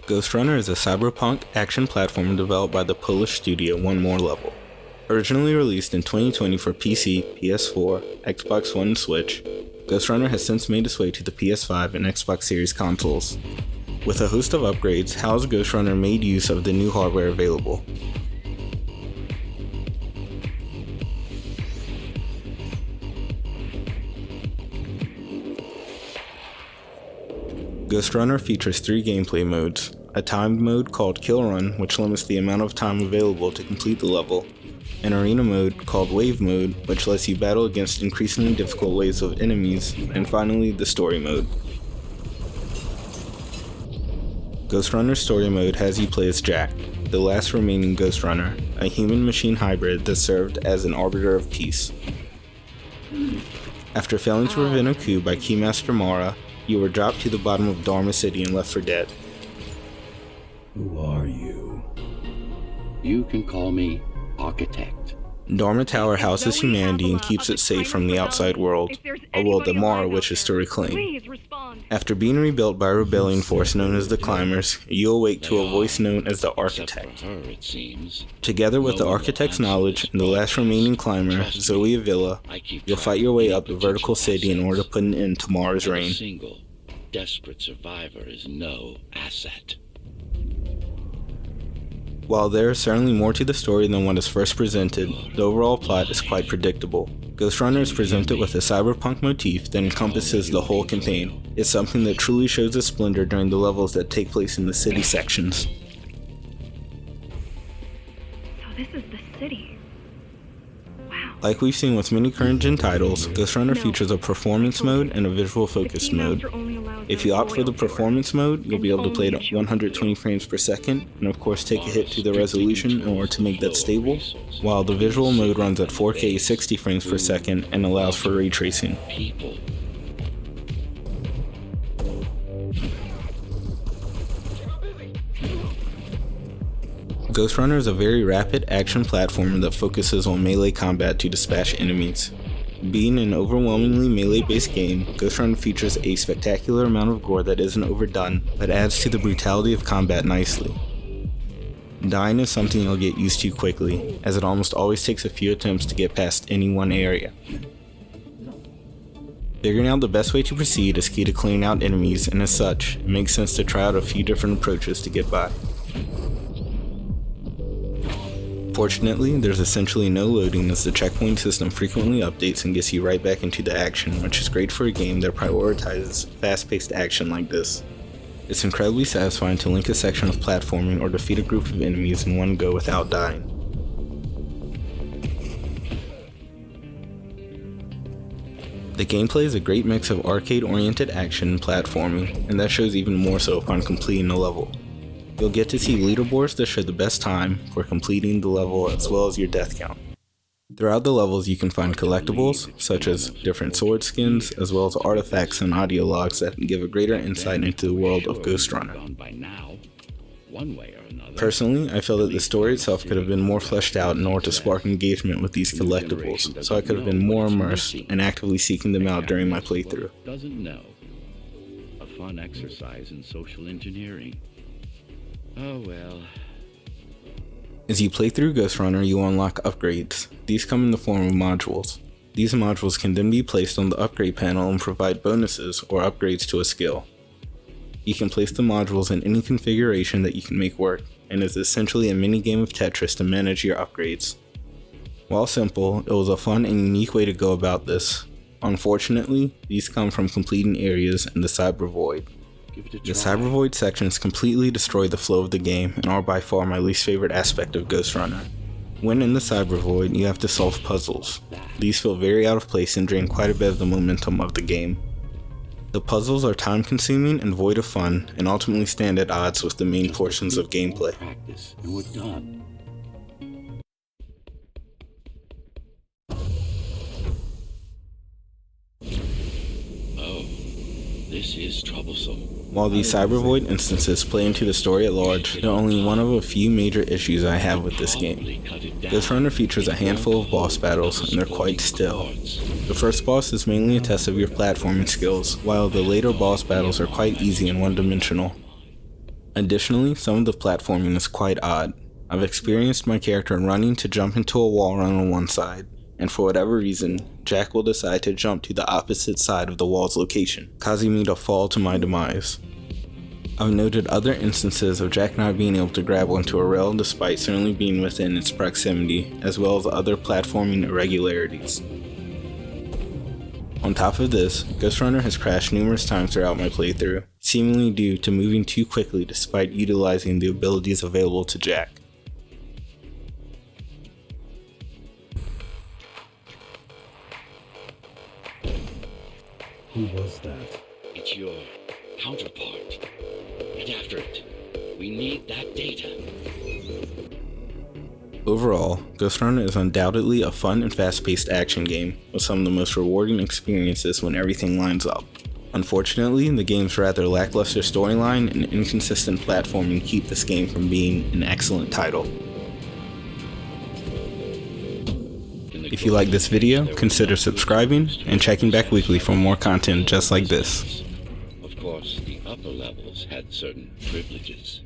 Ghostrunner is a cyberpunk action platformer developed by the Polish studio One More Level. Originally released in 2020 for PC, PS4, Xbox One, and Switch, Ghostrunner has since made its way to the PS5 and Xbox Series consoles. With a host of upgrades, how has Ghostrunner made use of the new hardware available? Ghostrunner features 3 gameplay modes: a timed mode called Kill Run, which limits the amount of time available to complete the level, an arena mode called Wave Mode, which lets you battle against increasingly difficult waves of enemies, and finally the Story Mode. Ghostrunner's Story Mode has you play as Jack, the last remaining Ghostrunner, a human-machine hybrid that served as an arbiter of peace. After failing to prevent a coup by Keymaster Mara, you were dropped to the bottom of Dharma City and left for dead. Who are you? You can call me Architect. Dharma Tower houses humanity and keeps it safe from the outside world, a world that Mara wishes to reclaim. After being rebuilt by a rebellion force known as the Climbers, you awake to a voice known as the Architect. Together with the Architect's knowledge and the last remaining climber, Zoe Avila, you'll fight your way up the vertical city in order to put an end to Mara's reign. A single, desperate survivor is no asset. While there is certainly more to the story than what is first presented, the overall plot is quite predictable. Ghostrunner is presented with a cyberpunk motif that encompasses the whole campaign. It's something that truly shows its splendor during the levels that take place in the city sections. So this is the city. Wow. Like we've seen with many current-gen titles, Ghostrunner features a performance mode and a visual focus mode. If you opt for the performance mode, you'll be able to play it at 120 frames per second, and of course take a hit to the resolution in order to make that stable, while the visual mode runs at 4K 60 frames per second and allows for ray tracing. Ghostrunner is a very rapid action platformer that focuses on melee combat to dispatch enemies. Being an overwhelmingly melee-based game, Ghostrunner features a spectacular amount of gore that isn't overdone, but adds to the brutality of combat nicely. Dying is something you'll get used to quickly, as it almost always takes a few attempts to get past any one area. Figuring out the best way to proceed is key to clearing out enemies, and as such, it makes sense to try out a few different approaches to get by. Fortunately, there's essentially no loading as the checkpoint system frequently updates and gets you right back into the action, which is great for a game that prioritizes fast-paced action like this. It's incredibly satisfying to link a section of platforming or defeat a group of enemies in one go without dying. The gameplay is a great mix of arcade-oriented action and platforming, and that shows even more so upon completing a level. You'll get to see leaderboards that show the best time for completing the level as well as your death count. Throughout the levels you can find collectibles, such as different sword skins, as well as artifacts and audio logs that give a greater insight into the world of Ghostrunner. Personally, I feel that the story itself could have been more fleshed out in order to spark engagement with these collectibles, so I could have been more immersed and actively seeking them out during my playthrough. Doesn't know. A fun exercise in social engineering. Oh well. As you play through Ghostrunner, you unlock upgrades. These come in the form of modules. These modules can then be placed on the upgrade panel and provide bonuses or upgrades to a skill. You can place the modules in any configuration that you can make work, and is essentially a mini game of Tetris to manage your upgrades. While simple, it was a fun and unique way to go about this. Unfortunately, these come from completing areas in the Cyber Void. The Cyber Void sections completely destroy the flow of the game and are by far my least favorite aspect of Ghostrunner. When in the Cyber Void, you have to solve puzzles. These feel very out of place and drain quite a bit of the momentum of the game. The puzzles are time consuming and void of fun, and ultimately stand at odds with the main portions of gameplay. Practice and we're done. Oh, this is troublesome. While these Cyber Void instances play into the story at large, they're only one of a few major issues I have with this game. Ghostrunner features a handful of boss battles, and they're quite still. The first boss is mainly a test of your platforming skills, while the later boss battles are quite easy and one-dimensional. Additionally, some of the platforming is quite odd. I've experienced my character running to jump into a wall run on one side, and for whatever reason, Jack will decide to jump to the opposite side of the wall's location, causing me to fall to my demise. I've noted other instances of Jack not being able to grab onto a rail despite certainly being within its proximity, as well as other platforming irregularities. On top of this, Ghostrunner has crashed numerous times throughout my playthrough, seemingly due to moving too quickly despite utilizing the abilities available to Jack. Who was that? It's your counterpart. Get after it. We need that data. Overall, Ghostrunner is undoubtedly a fun and fast-paced action game, with some of the most rewarding experiences when everything lines up. Unfortunately, the game's rather lackluster storyline and inconsistent platforming keep this game from being an excellent title. If you like this video, consider subscribing and checking back weekly for more content just like this. Of course, the upper levels had certain privileges.